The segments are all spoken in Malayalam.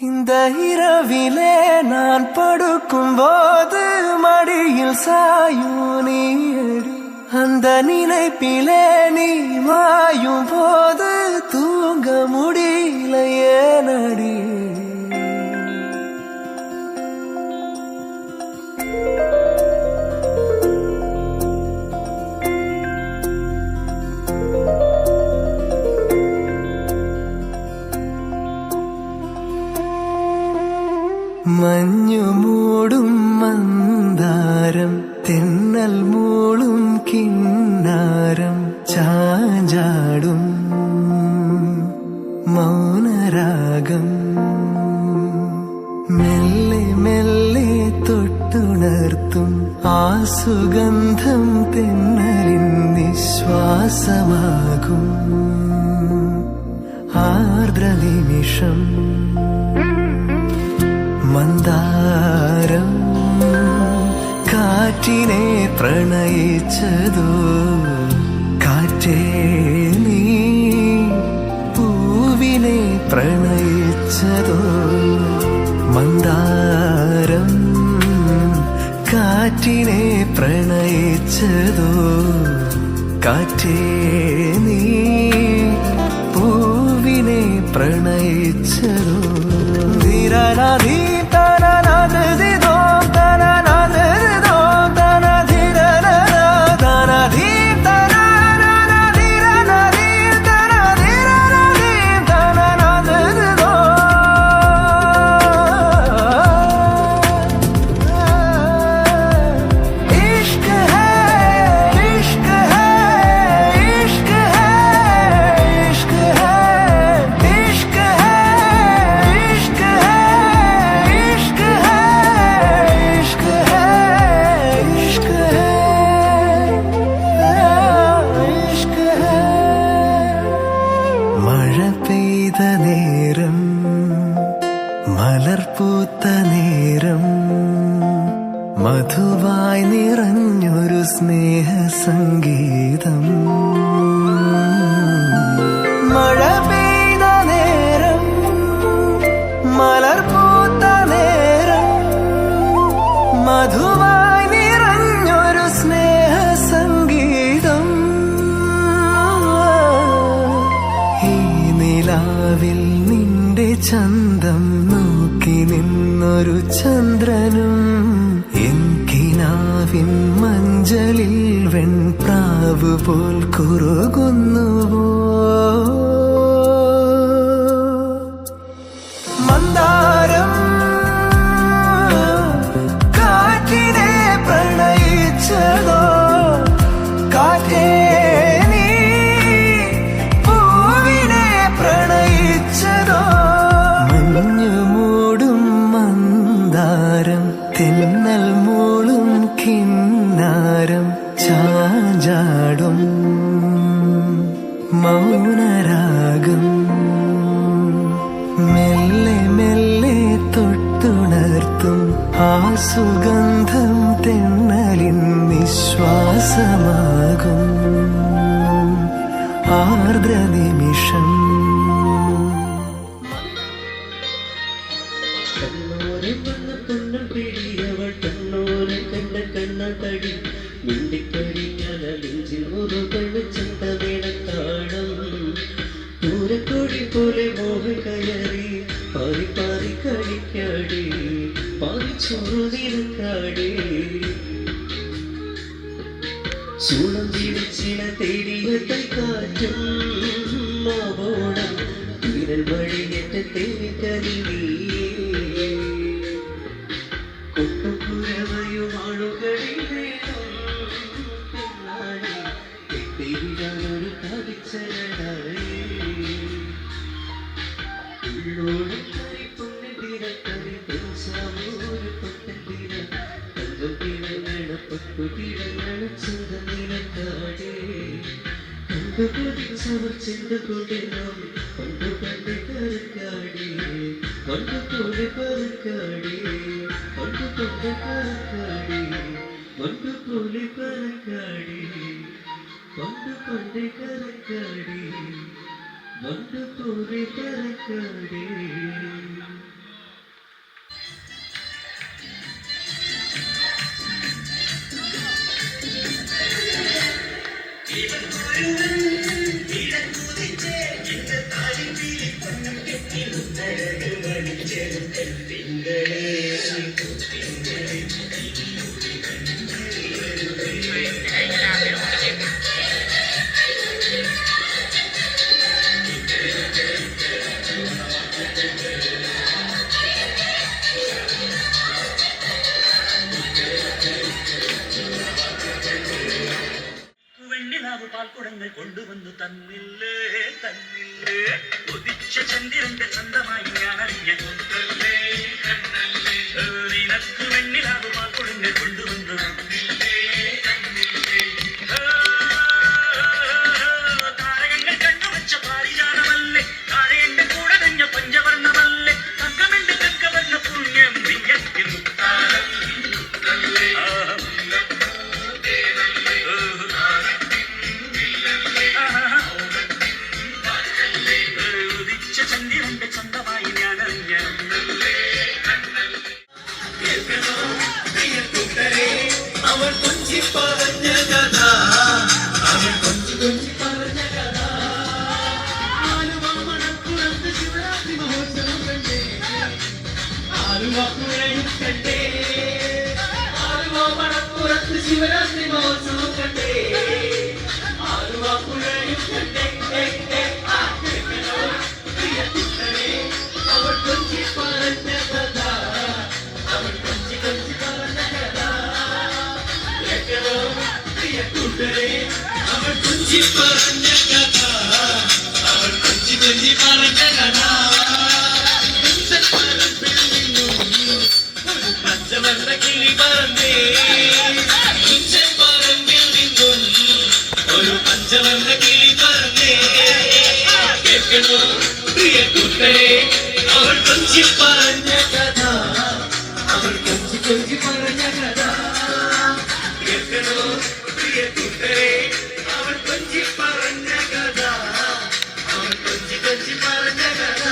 இந்த இரவிலே நான் படுக்கும் போது மடியில் சாயும் நீயடி, அந்த நினைப்பிலே நீ மாயும் போது தூங்க முடியல ஏனடி. മഞ്ഞു മൂടും മന്ദാരം, തെന്നൽ മൂളും കിന്നാരം, ചാഞ്ചാടും മൗനരാഗം, മെല്ലെ മെല്ലെ തൊട്ടുണർത്തും ആ സുഗന്ധം തെന്നലിൻ നിശ്വാസമാകും ആർദ്രനിമിഷം. മന്ദാരം കാറ്റിനെ പ്രണയിച്ചതോ, കാറ്റേ നീ പൂവിനെ പ്രണയിച്ചതോ. മന്ദാരം കാറ്റിനെ പ്രണയിച്ചതോ, കാറ്റേ നീ പൂവിനെ പ്രണയിച്ചതോ. ധീരനാധീ നേരം, മലർപൂത്ത നേരം, മധുവായി നിറഞ്ഞൊരു സ്നേഹസംഗീതം. മഴ പെയ്ത നേരം, മലർപൂത്ത നേരം, മധുവായി നിറഞ്ഞൊരു സ്നേഹസംഗീതം. ഈ നിലാവിൽ നിന്റെ ചന്തം നോക്കി നിന്നൊരു ചന്ദ്രനും, എൻകിനാവിൻ മഞ്ചലിൽ വെൺപ്രാവ് പോൽ കുറുകുന്നുവോ. മന്ദാരം കാറ്റിനെ പ്രണയിച്ചതോ, കാറ്റേ നീ പൂവിനെ പ്രണയിച്ചതോ. മഞ്ഞു മൂടും മന്ദാരം, തെന്നൽ മൂളും കിന്നാരം, ചാഞ്ചാടും മൗനരാഗം, മെല്ലെ മെല്ലെ തൊട്ടുണർത്തും ആ സുഗന്ധം തെന്നലിൻ നിശ്വാസമാകും ആർദ്രനിമിഷം. കണ്ണടി മിണ്ടിക്കഴിഞ്ഞാൽ നെഞ്ചിൽ മുറുകണ് ചിന്തവേണത്താളം. പൂരക്കൊടി പോലെ മോഹം കയറി പാറി പാറി കളിക്കാടി, പാറിച്ചോറു നിരക്കാടി. ചൂളം ജീവിച്ചിന തേടിയ കൈക്കാറ്റും മാവോണം, വിരൽ വഴിയേറ്റ തേക്കലിവീ. കൊട്ടുകുരവയുമാളുകളിൽ എത്തിയിടാനൊരു കവിച്ചരടായി. ഉള്ളോടക്കറി പൊന്നിതിരക്കറി പെൻസാമൂര് പൊട്ടത്തിര, തങ്കം തിരങ്ങണ പൊട്ടു തിരങ്ങണ ചിന്ത നിലക്കാടേ. തങ്കപൊതി സവർ ചിന്ത കൊണ്ടെല്ലാം പണ്ട് പണ്ട് കരക്കാടി, പണ്ട് പോലെ പറക്കാടി, പണ്ട് കൊണ്ട് കരക്കാടി, പണ്ട് പോലെ പറക്കാടി, പണ്ട് കൊണ്ട് കരക്കാടി, പണ്ട് പോലെ പറക്കാടി. വെണ്ണിലാവ് പാൽക്കുടങ്ങൾ കൊണ്ടുവന്നു തന്നില്ലേ തന്നില്ലേ ഉദിച്ച ചന്ദ്രന്റെ സ്വന്തമായി ഞാൻ അറിഞ്ഞ നിനക്ക് വെണ്ണിലാവ് പാൽക്കുടങ്ങൾ കൊണ്ടുവന്നു താരകങ്ങൾ കണ്ണുവച്ച പാരിജാതമല്ലേ താരയുടെ കൂടെ തഞ്ഞ പഞ്ചവർണ്ണമല്ലേ തങ്കമെന്റെ തങ്കവർണ്ണ പുണ്യം വിയക്കും ചന്ദ്രന്റെ സ്വന്തമായി ഞാൻ അറിഞ്ഞ അവൾ കൊഞ്ചി പറഞ്ഞ കഥ അവൾ കൊഞ്ചി കൊഞ്ചി പറഞ്ഞ കഥ ആലുവാമണപ്പുറത്ത് ശിവരാത്രി മഹോത്സവം കണ്ടേ ആലുവാപ്പുഴയും കണ്ടേ ആലുവാമണപ്പുറത്ത് ശിവരാത്രി മഹോത്സവം കണ്ടേ ആലുവാപ്പുഴയും കണ്ടേ അവൾ കൊഞ്ചി പറഞ്ഞ കഥ അവൾ കൊഞ്ചി കൊഞ്ചി പറഞ്ഞ കഥ പ്രിയ കൂട്ടരെ അവൾ കൊഞ്ചി പറഞ്ഞ കഥ അവൾ കൊഞ്ചി കൊഞ്ചി പറഞ്ഞ കഥ പറമ്പിൽ നിന്നും ഒരു പച്ചവർണ്ണ കിളി പറന്നേ പറമ്പിൽ നിന്നും ഒരു പച്ചവർണ്ണ കിളി പറന്നേ കേൾക്കണോ പ്രിയ കൂട്ടരെ അവൾ കൊഞ്ചി പറഞ്ഞ കഥ അവൾ കൊഞ്ചി കൊഞ്ചി പറഞ്ഞ കഥ കേൾക്കണോ പ്രിയ കൂട്ടരെ അവൾ കൊഞ്ചി പറഞ്ഞ കഥ അവൾ കൊഞ്ചി കൊഞ്ചി പറഞ്ഞ കഥ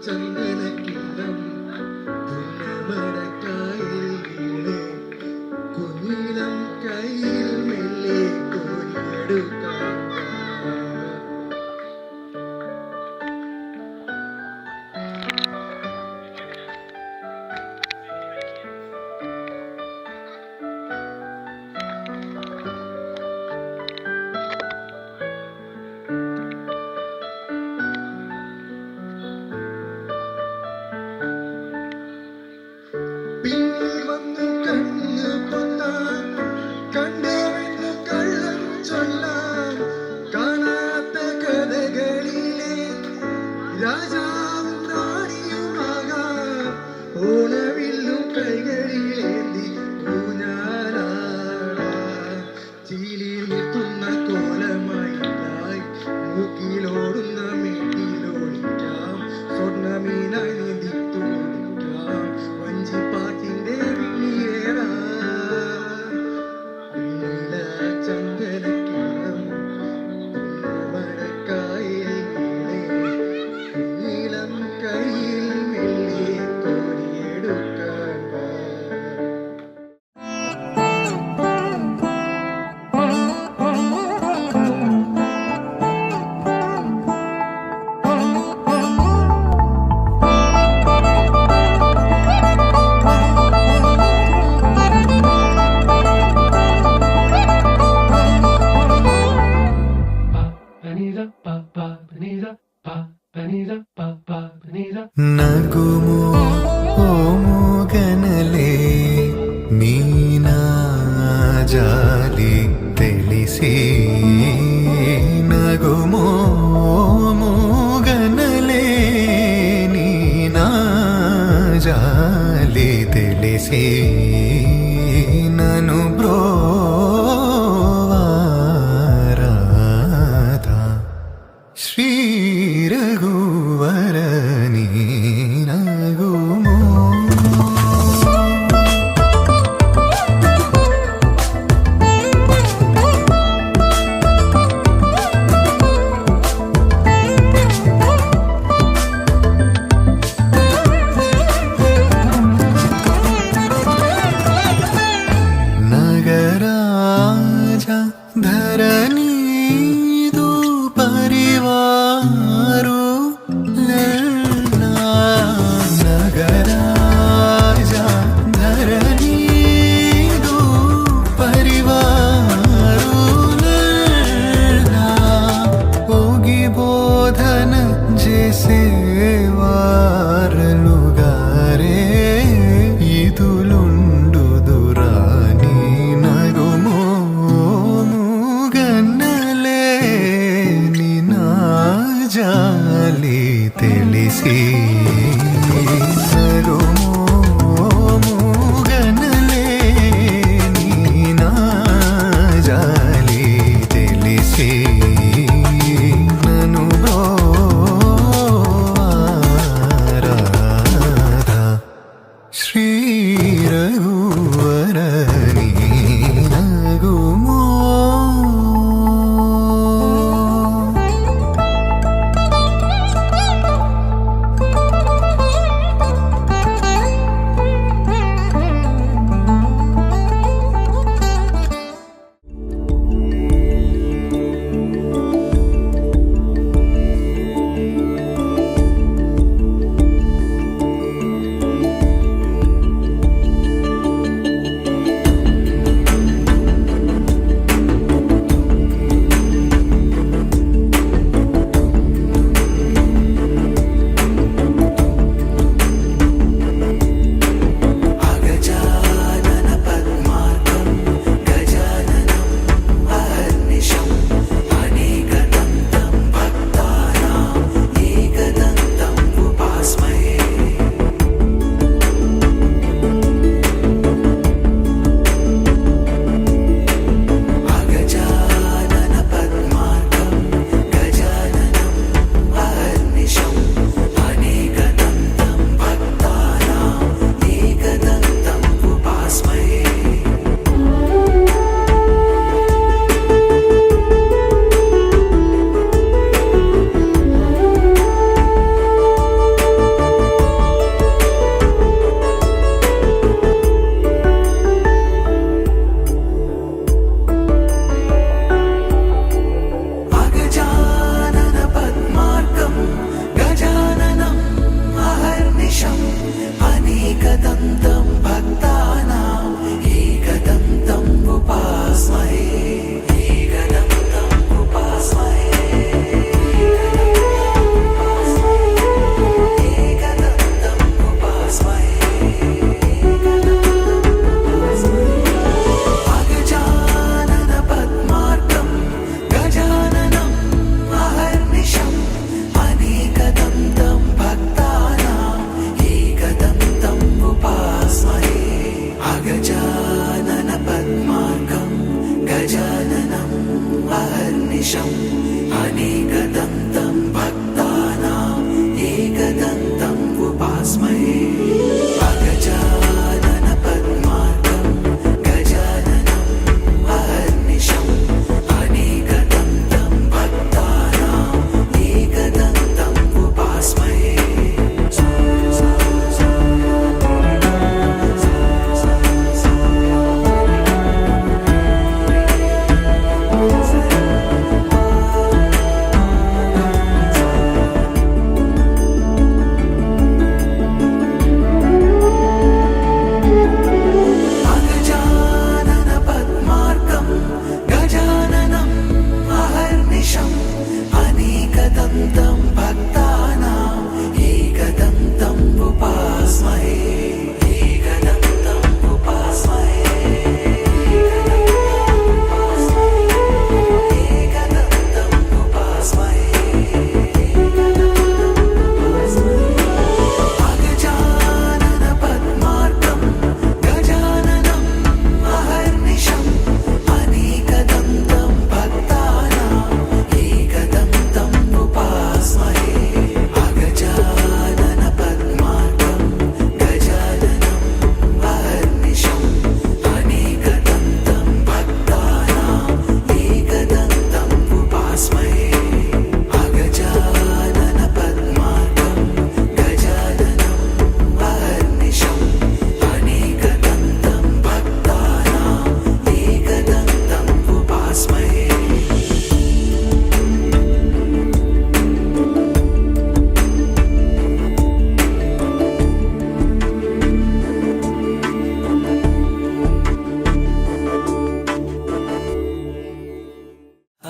ചന്ദനക്കിണ്ണം കുഞ്ഞിലം കയ്യിൽ മെല്ലെ കോരിയെടുക്കാം പിന്നിൽ വന്നു കണ്ണു പൊത്താൻ കണ്ടവന്നു കള്ളം ചൊല്ലാൻ കാണാത്ത കഥകളിലെ രാജാവും റാണിയുമാകാൻ ഓണവില്ലും കൈകളിലേന്തി ഊഞ്ഞാലാടാൻ ചീലിയിൽ നിർത്തുന്ന കോലമായി മൂക്കിലോടുന്ന മേട്ടിലോടിക്കാം സ്വർണ്ണമീനായി നീന്തിത്തോടിക്കാം വഞ്ചിപ്പാട്ടിന്റെ വിളിയേറാ ചന്ദനക്കിണ്ണം മഴക്കായൽ നീളം കയ്യിൽ മെല്ലെ കോരിയെടുക്കാൻ ನಗುಮೋ ಓ ಮೂಗನಲೆ ನೀನಾ ಜಾಲಿ ತಿಳಿಸಿ ನಗುಮೋ ಮೂಗನಲೆ ನೀನಾ ಜಾಲಿ ತಿಳಿಸಿ ನನು ಬ್ರೋವಾರಾಧ ಶ್ರೀ ರಘುವರ ನೀನಗುಮೋ ಧರಣಿದು ಪರಿವಾರು ಲಲ್ಲ ನಗರಾಜ ಧರಣಿದು ಪರಿವಾರು ಲಲ್ಲ ಹೋಗಿ ಬೋಧನ ಜೇಸೆ ವಾರಲುಗಾರೆ ಇದುಲುಂಡು ದುರಾನಿ ನಗುಮೋ ಮೂಗನ್ನಲೆ ನಿನ ಜಾಲಿ ತಿಳಿಸಿ ನಗುಮೋ ಮೂಗನ್ನಲೆ ನಿನ ಜಾಲಿ ತಿಳಿಸಿ ನನು ಶ್ರೀ ರಘುವರ ನಗುಮೋ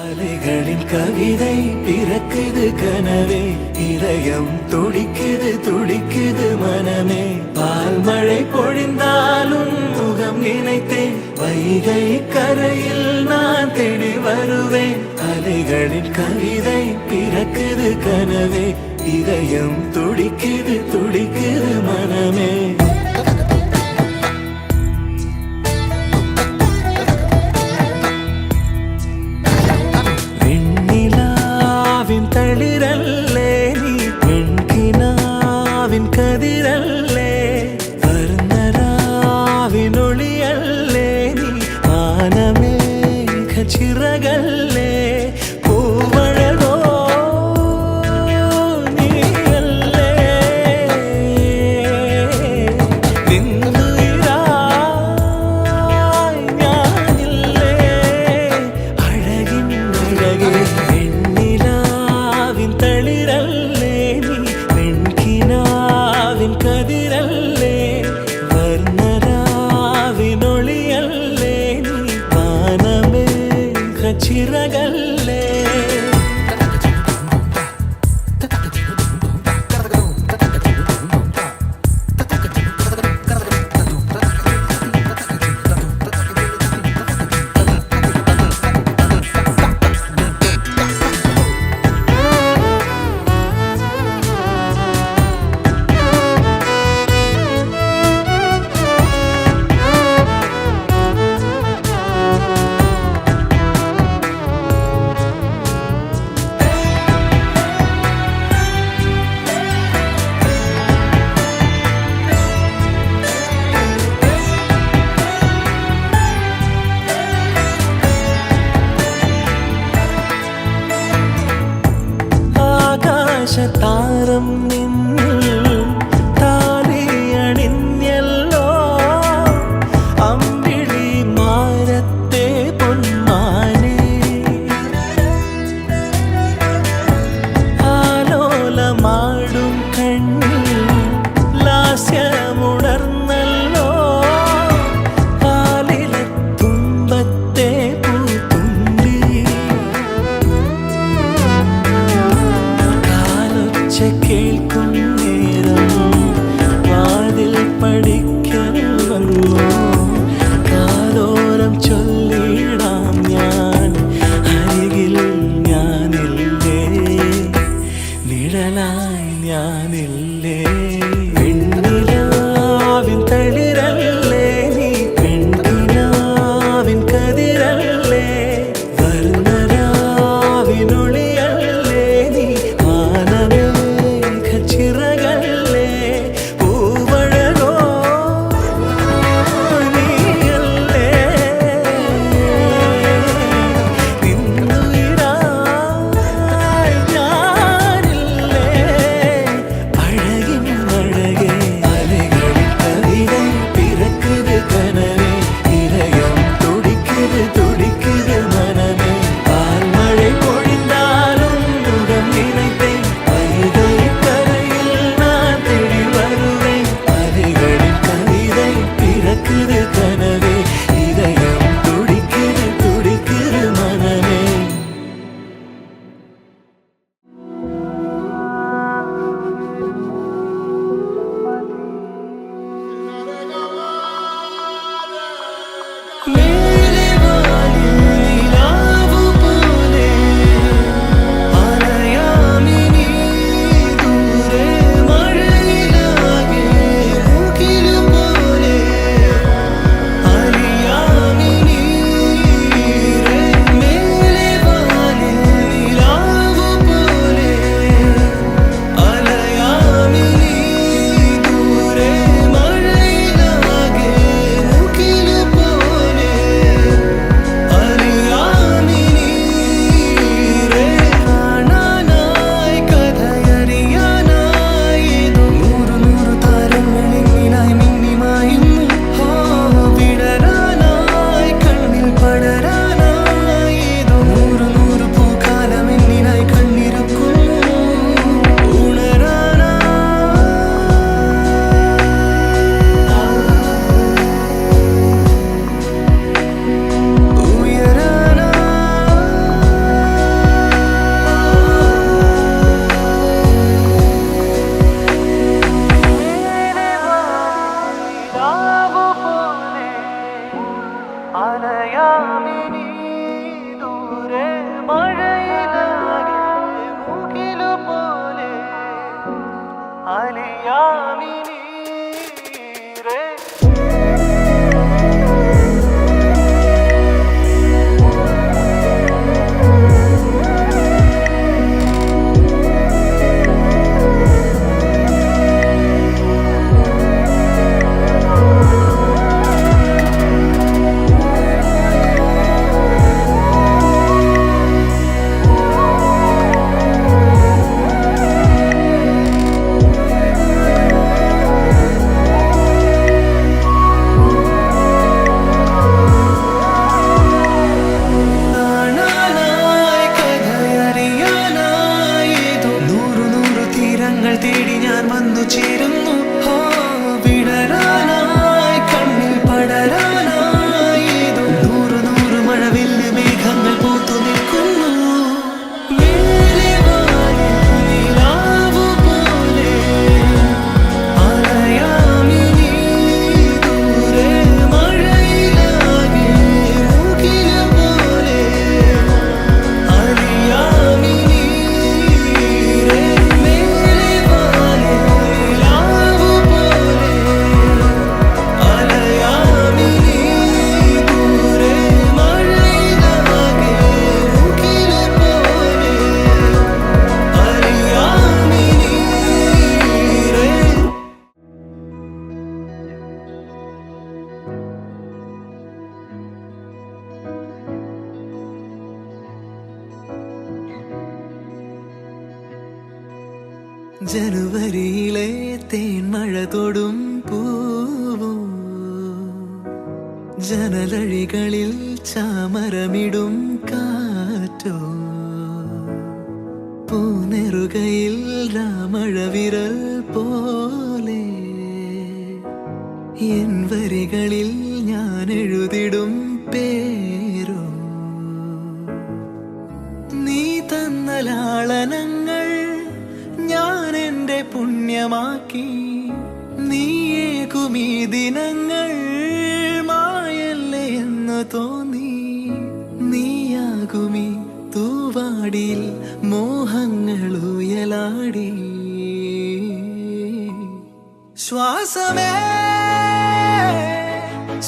அலைகளின் கவிதை பிறக்குது கனவே, இதயம் துடிக்குது துடிக்குது மனமே. பால் மழை பொழிந்தாலும் முகம் நினைத்தேன், வைகை கரையில் நான் தேடி வருவேன். அலைகளின் கவிதை பிறக்குது கனவே, இதயம் துடிக்குது துடிக்குது மனமே. തളിരല്ലേ നീ വെൺകിനാവിൻ കതിരല്ലേ, വർണ്ണരാവിനൊളിയല്ലേ നീ മാനമേഘ ചിറകല്ലേ, പൂവഴകോ നീയല്ലേ, നിന്നുയിരായി ഞാനില്ലേ, അഴകിൻ അഴകേ തളിരല്ലേ നീ വെൺകിനാവിൻ കതിരല്ലേ, വർണ്ണരാവിനൊളിയല്ലേ നീ മാനമേഘ ചിറകല്ലേ. താരം നിന്നിൽ താലിയണിഞ്ഞല്ലോ, അമ്പിളി മാരത്തെ പൊന്മാനെ, ആലോലമാടും കണ്ണിൽ ലാസ്യമുണർന്നല്ലോ, പാലിലെ തുമ്പത്തെ പൂത്തുമ്പി, കേൾക്കുന്നേ ജനുവരിയിലെ തേൻമഴ തൊടും പൂവോ, ജനലഴികളിൽ ചാമരമിടും കാറ്റോ, പൂനെറുകയിൽ രാമഴവിരൽ പോലെ എൻ വരികളിൽ ഞാൻ എഴുതിടും പേരോ. നീ തന്ന ലാളനങ്ങൾ ഞാൻ എൻ്റെ പുണ്യമാക്കി, നീയേകുമീ ദിനങ്ങൾ മായല്ലേ എന്ന് തോന്നി. നീയാകുമീ തൂവാടിയിൽ മോഹങ്ങൾ ഉയലാടി. ശ്വാസമേ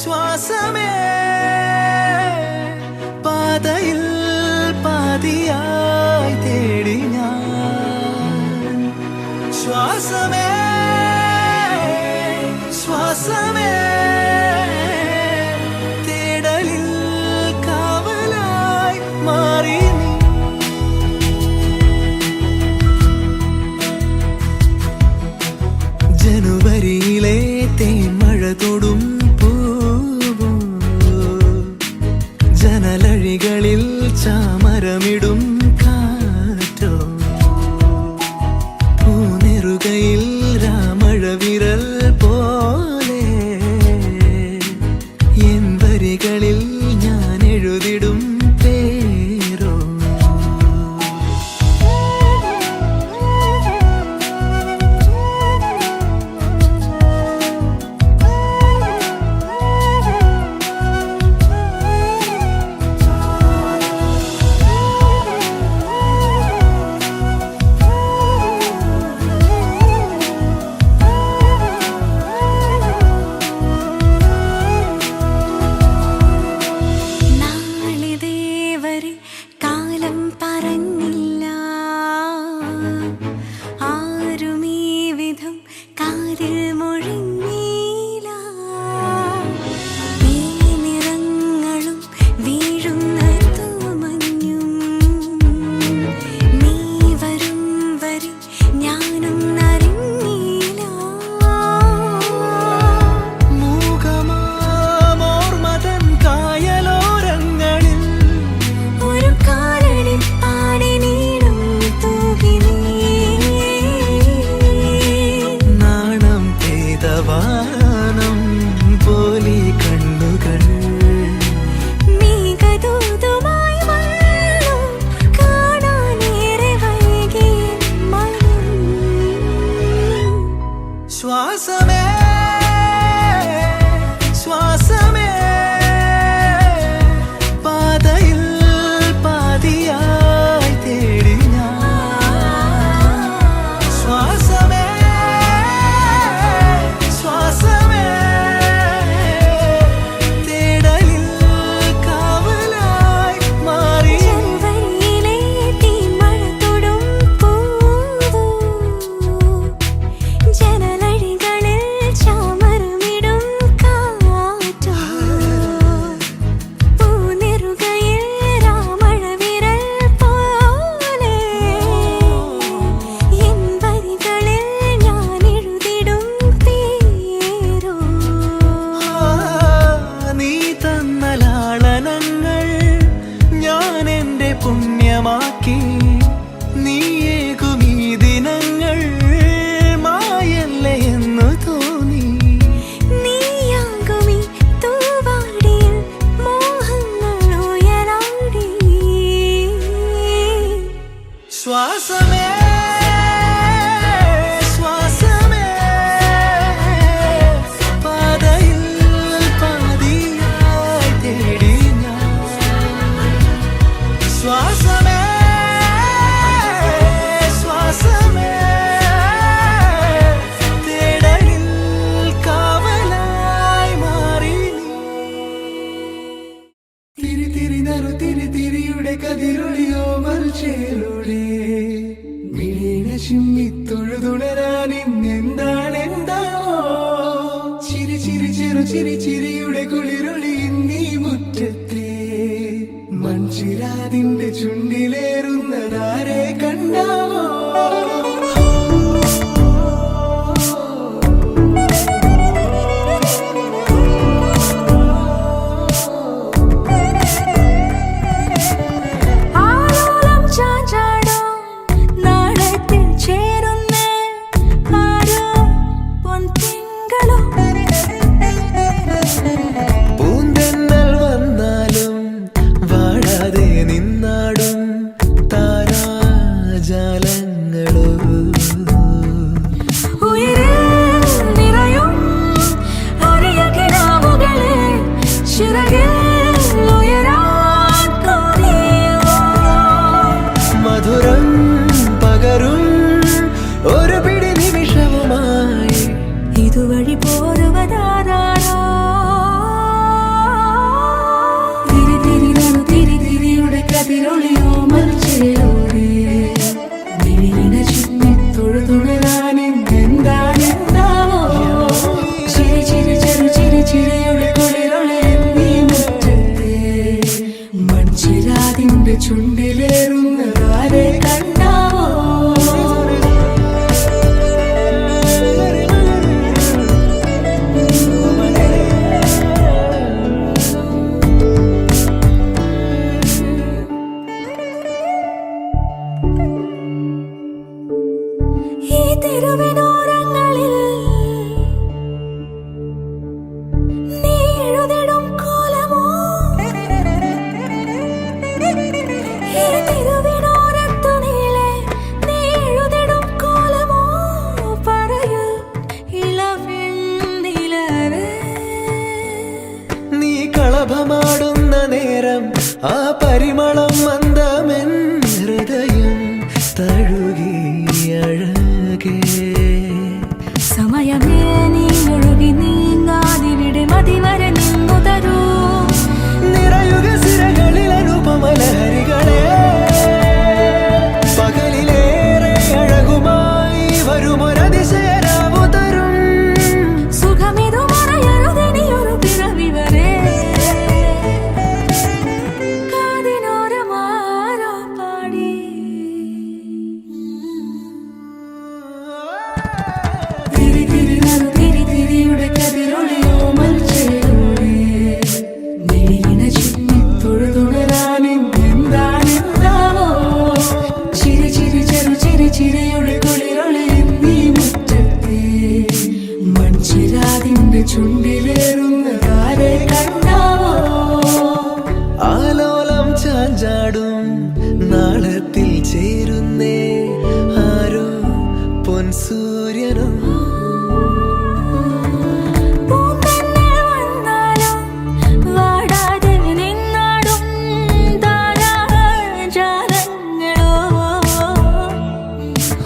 ശ്വാസമേ പാതയിൽ പാതിയായി തേടി ഞാൻ. ശ്വാസമേ ശ്വാസമേ തേടലിൽ കാവലായി മാറി നീ. ജനുവരിയിലെ തേൻമഴ തൊടും പൂവോ, ജനലഴികളിൽ ചാമരമിടും കാറ്റോ, പൂനെറുകയിൽ രാമഴവിരൽ പോലെ എൻ വരികളിൽ ഞാൻ എഴുതിടും പേരോ. നാളിതേവരെ കാലം പറഞ്ഞില്ല, ആരും ഈ വിധം കാതിൽ മുഴങ്ങിയില്ല. നിറങ്ങളും വീഴുന്ന തൂമഞ്ഞും നീ വരും വരെ ഞാനും അറിഞ്ഞില്ല. മൂകമാമോർമതൻ കായലോരങ്ങളിൽ ഒരു കാലടി പാടി നീടും തൂകി നീ. നാണം പെയ്തവാനം പോലി കണ്ണുകൾ മേഘദൂതുമായി വന്നു കാണാനേറെ വൈകി മനം. ശ്വാസമേ ശ്വാസമേ പാതയിൽ പാതിയായി തേടി ഞാൻ. ശ്വാസമേ ശ്വാസമേ തേടലിൽ കാവലായി മാറി. ജനുവരിയിലെ തീമഴ തൊടും പൂവോ, ജനലഴികളിൽ ചാമരമിടും കാറ്റോ, പൂനെറുകയിൽ രാമഴവിരൽ പോലെ എൻ വരികളിൽ ഞാൻ എഴുതിടും പേരോ. നീ തന്ന ലാളനങ്ങൾ ഞാൻ എൻ്റെ പുണ്യമാക്കി, നീയേകുമീ ദിനങ്ങൾ മായല്ലേ എന്ന് തോന്നി. നീയാകുമീ തൂവാടിയിൽ മോഹങ്ങൾ ഉയലാടി. ശ്വാസമേ ശ്വാസമേ പാതയിൽ പാതിയായി തേടി ഞാൻ. ശ്വാസമേ ശ്വാസമേ തേടലിൽ കാവലായി മാറി നീ. തിരി തിരി നറു തിരി തിരിയുടെ കതിരൊളിയോ മൽച്ചേരുടെ മിഴീണ ചിമ്മിത്തൊഴുതുണരാൻ ഇന്നെന്താണെന്താവോ. ചിരി ചിരി ചെറു ചിരി ചിരിയുടെ കുളിരൊളി നീ മുറ്റത്തെ മൺചിരാതിന്റെ ചുണ്ടിലേറുന്നതാരെ കണ്ടാവോ. പരിമളം മന്ദമെൻ ഹൃദയം തഴുകി അഴകേ സമയമേ നീ ഒഴുകി നീങ്ങാതിവിടെ മതിവരെ നിന്നു തരൂ നിറയുക സിരകളിൽ അനുപമലഹരികളെ പകലിലേറെ അഴകുമായി വരുമൊരതിശയരാവു തരും സുഖമിതു മറയരുതെനിയൊരു പിറവി വരെ കാതിനോരമാരോ പാടി തിരി തിരി നറു തിരി തിരിയുടെ കതിരൊളിയോ മൽച്ചേരൂടെ മിഴിയിണ ചുറ്റി തൊഴുതുണരാനെന്താണെന്താവോ ചിരി ചിരി ചെറു ചിരി ചിരിയുടെ കുളിരൊളി നീ മുറ്റത്തെ മൺചിരാതിന്റെ ചുണ്ടിലേറുന്ന കാരെ കണ്ടാവോ ആലോലം ചാഞ്ചാടും നാളത്തിൽ ചേരുന്നേ ആരോ പൊൻസൂര്യനും പൂന്തന്നെ വന്നാലും വാടാതെ നിന്നാടും താരാജാലങ്ങളോ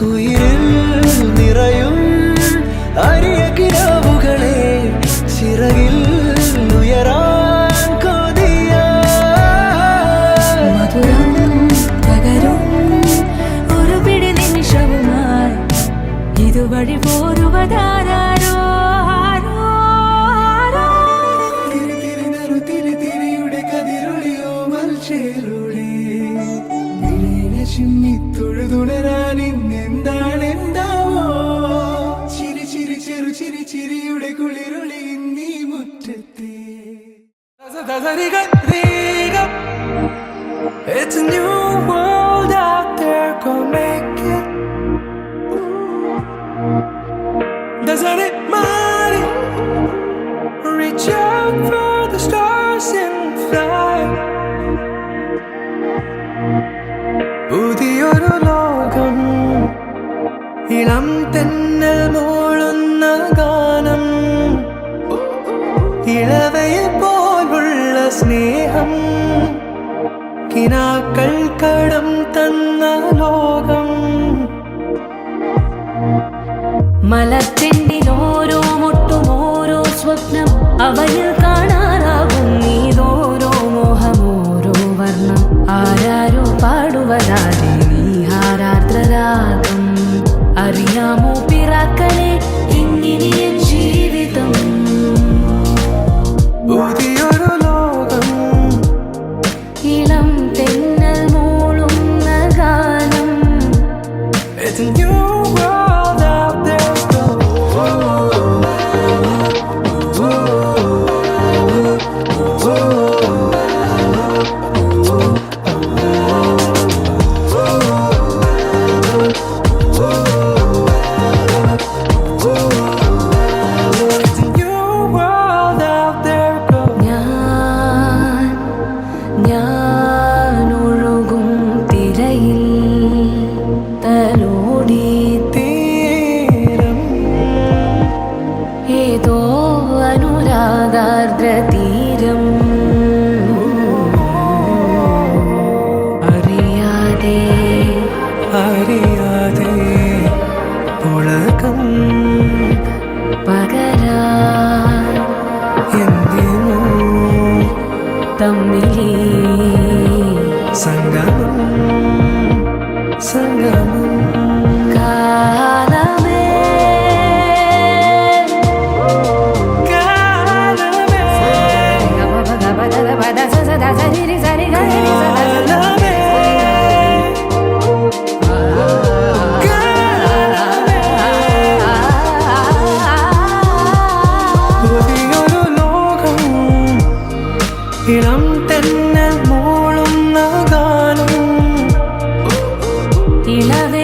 ഉയിരിൽ നിറയും അരിയ കിനാവുകളെ ചിറകിൽ ഉയരാൻ കൊതിയ മധുരം പകരും ഒരു പിടി നിമിഷവുമായി ഇതുവഴി പോരുവതാരോ തിരി തിരി നറു തിരി തിരിയുടെ കതിരൊളിയോ മൽച്ചേരുടെ വിളീന ചിമ്മി തൊഴുതുണരാൻ ഇന്നെന്താണെന്താവോ ചിരി ചിരി ചെറു ചിരി ചിരിയുടെ കുളിരൊളി നീ മുറ്റത്തെ It's a new world out there, go make it. Doesn't it matter? Reach out for the stars and fly. പുതിയൊരു ലോകം ഇളം തെന്നൽ മൂളുന്ന ഗാനം ഇളവയിൽ പോലുള്ള സ്നേഹം കിനാക്കൾ കടം തന്ന ലോകം മലത്തിൻ്റെ ഓരോ മുട്ടും ഓരോ സ്വപ്നം അവയിൽ കാണാറാകും നീതോരോ മോഹം ഓരോ വർണ്ണം ആരാരോ പാടുവരാതെ നീഹാരാർദ്രരാഗം അറിയാമോ പിറാക്കളെ ഇങ്ങനെ ജീവിതം പുതിയൊരു ലോകം ഇളം തെന്നൽ മൂളുന്ന ഗാനം It's a new world out there, go. It's a new world out there, go. ഞാൻ ഒഴുകും തിരയിൽ തലോടി തീരം ഏതോ അനുരാഗാർദ്ര തീരം അറിയാതെ അറിയാതെ പുളകം പകരാൻ എന്തിനോ തമ്മിലേ സംഗമം സംഗമം കാലമേ കാലമേ പുതിയൊരു ലോകം ഇളം തെന്നൽ മൂളുന്ന ഗാനം ഇളവേ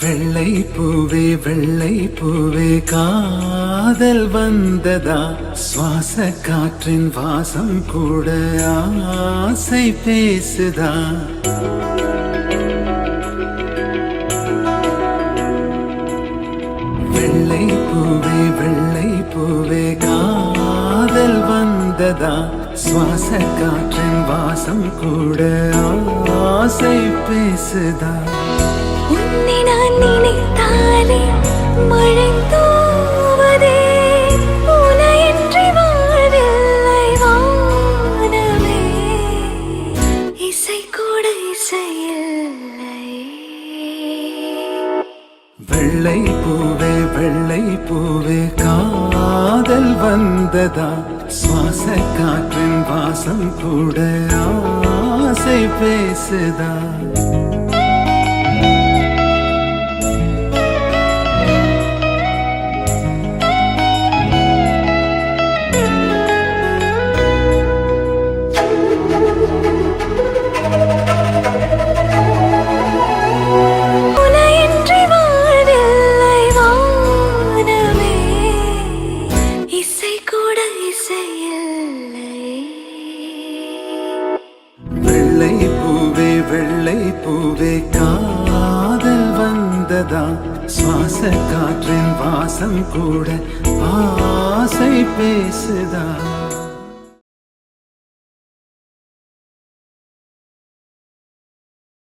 வெள்ளை பூவே காதல் வந்ததா சுவாச காற்றின் வாசம் கூட ஆசை பேசுதா வெள்ளை பூவே காதல் வந்ததா சுவாச காற்றின் வாசம் கூட ஆசை பேசுதா உன்னை நான் நினைத்தாலே மழை தூவதே உனையின்றி வாழ்வில்லை வானமே இசை கூட இசையில்லை வெள்ளை பூவே காதல் வந்ததா சுவாச காற்றின் வாசம் கூட ஆசை பேசுதா உனையின்றி வாழ்வில்லை வானமே இசை கூட இசையில்லை வெள்ளை பூவே காதல் வந்ததா சுவாச காற்றின் வாசம் கூட ஆசை பேசுதா